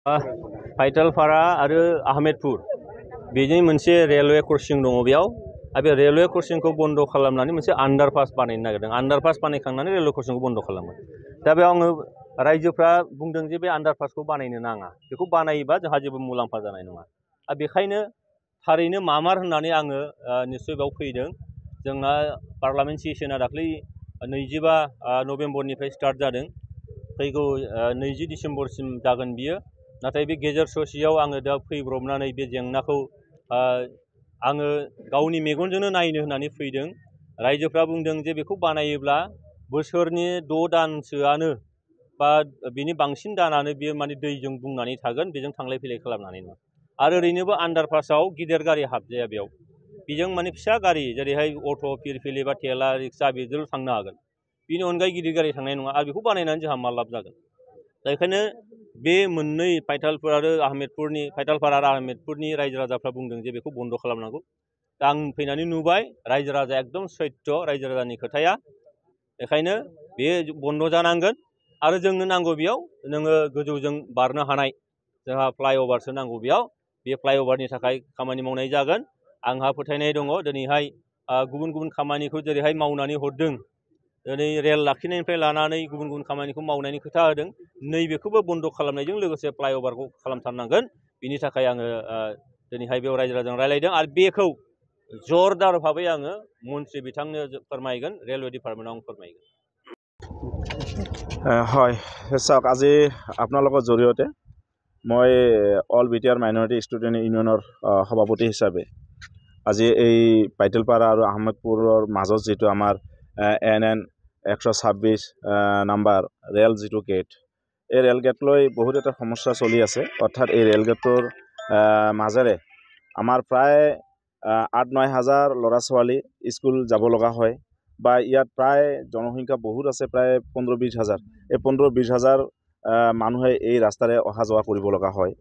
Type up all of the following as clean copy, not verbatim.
पाइटालपारा आरो आहमेदपुर बेनि मोनसे रेलवे क्रसिं दङ बेयाव बे रेलवे क्रसिंखौ बन्द खालामनानै मोनसे आन्डारपास बानायनो नागिरदों आन्डारपास बानायखांनानै रेलवे क्रसिंखौ बन्द खालामगोन दा बेयाव आङो रायजोफ्रा बुंदों जे बे आन्डारपासखौ बानायनो नाङा बेखौ बानायोबा जोंहा जेबो मुलाम्फा जानाय नङा बेखायनो थारैनो मामार होननानै आङो निश्चय बेयाव फैदों जोंना पार्लामेन्ट सेसना दाख्लै 25 नभेम्बरनिफ्राय स्टार्ट जादों फैगौ 20 डिसेम्बरसिम जागोन बियो नाथाय बे गेजेर ससेयाव आङो दा फैब्रबनानै बे जेंनाखौ आङो गावनि मेगनजोंनो नायनो होननानै फैदों रायजोफ्रा बुंदों जे बेखौ बानायोब्ला बोसोरनि 6 दानसोआनो बा बिनि बांसिन दानानो बियो माने दैजों बुंनानै थागोन बेजों थांलाय फैलाय खालामनानै नङा आरो ओरैनोबो आन्डारपासाव गिदिर गारि हाबजाया बेयाव बेजों माने फिसा गारि जेरैहाय अट' फिरफिलि बा थेला रिक्सा बेजों थांनो हागोन बिनि अनगायै गिदिर गारि थांनाय नङा आरो बेखौ बानायनानै जोंहा मा लाब जागोन दा बेखायनो बे मोननै पाइटालपारा आरो आहमेदपुरनि रायजो राजाफ्रा बुंदों जे बेखौ बन्द खालामनांगौ दा आं फैनानै नुबाय रायजो राजा एकदम सैथ्य रायजो राजानि खोथाया बेखायनो बे बन्द जानांगोन आरो जोंनो नांगौ बेयाव नोङो गोजौजों बारनो हानाय जोंहा फ्लाइअभारसो नांगौ बेयाव बे फ्लाइअभारनि थाखाय खामानि मावनाय जागोन आंहा फोथायनाय दङ दिनैहाय गुबुन गुबुन खामानिखौ जेरैहाय मावनानै हरदों दिनै रेल लाखिनायनिफ्राय लानानै गुबुन गुबुन खामानिखौ मावनायनि खोथा होदों नैबेखौबो बन्द खालामनायजों लोगोसे फ्लाइअभारखौ खालामथारनांगोन बिनि थाखाय आङो दिनैहाय बेयाव रायजो राजाजों रायलायदों आरो बेखौ जरदार भाबै आङो मन्त्रि बिथांनो फोरमायगोन रेलवे डिपार्टमेन्टआव आं फोरमायगोन হয় চাওক আজি আপোনালোকৰ জৰিয়তে মই অল বিটিআৰ মাইনৰিটি ষ্টুডেণ্ট ইউনিয়নৰ সভাপতি হিচাপে আজি এই পাইটালপাৰা আৰু আহমেদপুৰৰ মাজত যিটো আমাৰ NN 126 নাম্বাৰ ৰেল যিটো গেট এই ৰেল গেট লৈ বহুত এটা সমস্যা চলি আছে অৰ্থাৎ এই ৰেল গেটৰ মাজেৰে আমাৰ প্ৰায় 8-9 হাজাৰ ল'ৰা ছোৱালী স্কুল যাব লগা হয় বা ইয়াত প্ৰায় জনসংখ্যা বহুত আছে প্ৰায় 15-20 হাজাৰ এই 15-20 হাজাৰ মানুহে এই ৰাস্তাৰে অহা যোৱা কৰিব লগা হয়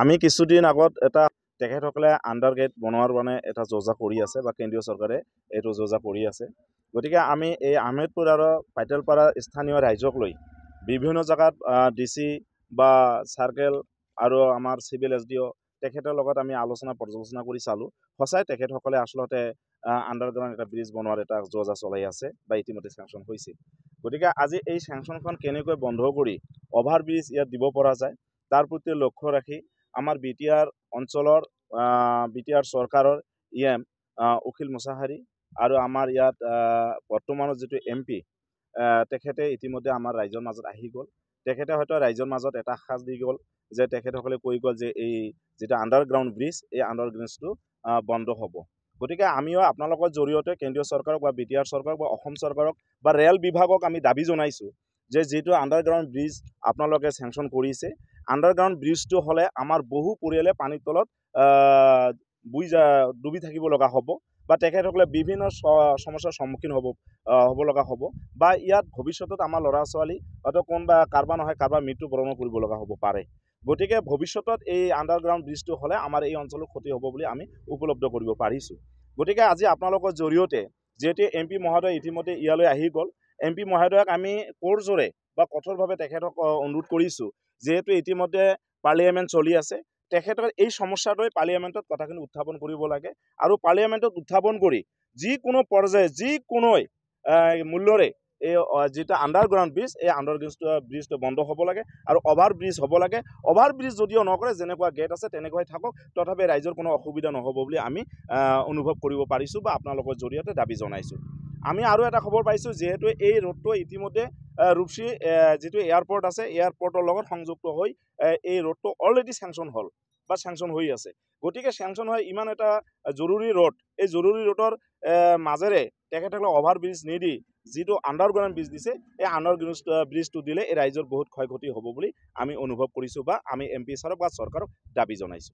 আমি কিছুদিন আগত এটা তেখেতসকলে আণ্ডাৰ গেট বনোৱাৰ কাৰণে এটা যোজনা কৰি আছে বা কেন্দ্ৰীয় চৰকাৰে এইটো যোজনা কৰি আছে গতিকে আমি এই আহমেদপুৰ আৰু পাইটালপাৰা স্থানীয় ৰাইজক লৈ বিভিন্ন জায়গাত ডিসি বা সাৰ্কেল আৰু আমাৰ সিভিল SDO তেখেতৰ লগত আমি আলোচনা পৰ্যালোচনা কৰি চালো সঁচাই তেখেতসকলে আসলতে আণ্ডাৰগ্ৰাউণ্ড এটা ব্ৰিজ বনোৱাৰ এটা যোজনা চলাই আছে বা ইতিমধ্যে স্যাংশন হৈছে গতিকে আজি এই স্যাংশনখন কেনেকৈ বন্ধ কৰি অভাৰ ব্ৰিজ ইয়াত দিব পৰা যায় তাৰ প্ৰতি লক্ষ্য ৰাখি আমাৰ বিটিআৰ অঞ্চলৰ বিটিআৰ চৰকাৰৰ EM উকিল মুছাহাৰী আৰু আমাৰ ইয়াত বৰ্তমানৰ যেটো MP তেখেতে ইতিমধ্যে আমাৰ ৰাইজৰ মাজত আহি গল তেখেতে হয়তো ৰাইজৰ মাজত এটা আশ্বাস দি গল যে তেখেতসকলে কৈ গল যে এই যেটা আণ্ডাৰগ্ৰাউণ্ড ব্ৰিজ এই আণ্ডাৰগ্ৰাউণ্ডটো বন্ধ হ'ব গতিকে আমিও আপোনালোকৰ জৰিয়তে কেন্দ্ৰীয় চৰকাৰক বা বিটিআৰ চৰকাৰক বা অসম চৰকাৰক বা ৰেল বিভাগক আমি দাবী জনাইছো যে যেটো আণ্ডাৰগ্ৰাউণ্ড ব্ৰিজ আপোনালোকে স্যাংশন কৰিছে আণ্ডাৰগ্ৰাউণ্ড ব্ৰিজটো হলে আমাৰ বহু পৰিয়ালে পানীৰ তলত ডুবি থাকিব লগা হ'ব বা তেখেতসকলে বিভিন্ন সমস্যাৰ সন্মুখীন হ'ব লগা হ'ব বা ইয়াত ভৱিষ্যতত আমাৰ ল'ৰা ছোৱালী হয়তো কোনবা কাৰবা নহয় কাৰবা মৃত্যুবৰণ কৰিব লগা হ'ব পাৰে গতিকে ভৱিষ্যতত এই আণ্ডাৰগ্ৰাউণ্ড ব্ৰিজটো হলে আমাৰ এই অঞ্চলৰ ক্ষতি হ'ব বুলি আমি উপলব্ধ কৰিব পাৰিছো গতিকে আজি আপোনালোকৰ জৰিয়তে যেতে MP মহোদয় ইতিমধ্যে ইয়ালৈ আহি গল MP মহোদয়ক আমি কোৰজোৰে বা কঠোৰভাৱে তেখেতক অনুৰোধ কৰিছো যেহেতু ইতিমধ্যে পাৰ্লিয়ামেন্ট চলি আছে তেখেতৰ এই সমস্যাটোই পাৰ্লিয়ামেন্টত কথাখিনি উত্থাপন কৰিব লাগে আৰু পাৰ্লিয়ামেন্টত উত্থাপন কৰি যিকোনো পৰ্যায়ে যিকোনো মূল্যৰে এই যেটা আণ্ডাৰগ্ৰাউণ্ড ব্ৰিজ এই আণ্ডাৰগ্ৰাউণ্ড ব্ৰিজটো বন্ধ হ'ব লাগে আৰু অভাৰ ব্ৰিজ হ'ব লাগে অভাৰ ব্ৰিজ যদিও নকৰে যেনেকুৱা গেট আছে তেনেকৈ থাকক তথাপি ৰাইজৰ কোনো অসুবিধা নহ'ব বুলি আমি অনুভৱ কৰিব পাৰিছো বা আপোনালোকৰ জৰিয়তে দাবী জনাইছো আমি আৰু এটা খবৰ পাইছো যেহেতু এই ৰোডটো ইতিমধ্যে ৰূপসী যেটো এয়াৰপোৰ্ট আছে এয়াৰপোৰ্টৰ লগত সংযুক্ত হৈ এই ৰোডটো অলৰেডি স্যাংশন হল বা স্যাংশন হৈ আছে গতিকে স্যাংশন হয় ইমান এটা জৰুৰী ৰোড এই জৰুৰী ৰোডৰ মাজেৰে তেখেতসকলে অভাৰ ব্ৰিজ নিদি যেটো আণ্ডাৰগ্ৰাউণ্ড ব্ৰিজ দিছে এই আণ্ডাৰগ্ৰাউণ্ড ব্ৰিজটো দিলে এই ৰাইজৰ বহুত ক্ষয়ক্ষতি হ'ব বুলি আমি অনুভৱ কৰিছো বা আমি MP ছাৰক বা চৰকাৰক দাবী জনাইছো